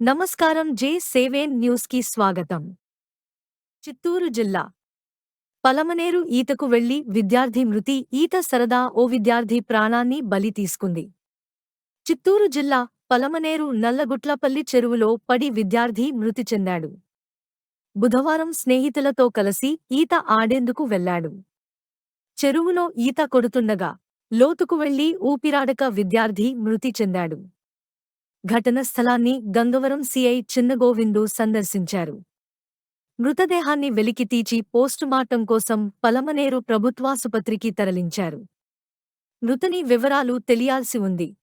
నమస్కారం. J7 న్యూస్కి స్వాగతం. చిత్తూరు జిల్లా పలమనేరు ఈతకు వెళ్లి విద్యార్థి మృతి. ఈత సరదా ఓ విద్యార్థి ప్రాణాన్ని బలి తీసుకుంది. చిత్తూరు జిల్లా పలమనేరు నల్లగుట్లపల్లి చెరువులో పడి విద్యార్థి మృతి చెందాడు. బుధవారం స్నేహితులతో కలిసి ఈత ఆడేందుకు వెళ్లాడు. చెరువులో ఈత కొడుతుండగా లోతుకు వెళ్లి ఊపిరాడక విద్యార్థి మృతి చెందాడు. ఘటన స్థలాన్ని గంగవరం సిఐ చిన్నగోవిందు సందర్శించారు. మృతదేహాన్ని వెలికితీచి పోస్టుమార్టం కోసం పలమనేరు ప్రభుత్వాసుపత్రికి తరలించారు. మృతుని వివరాలు తెలియాల్సి ఉంది.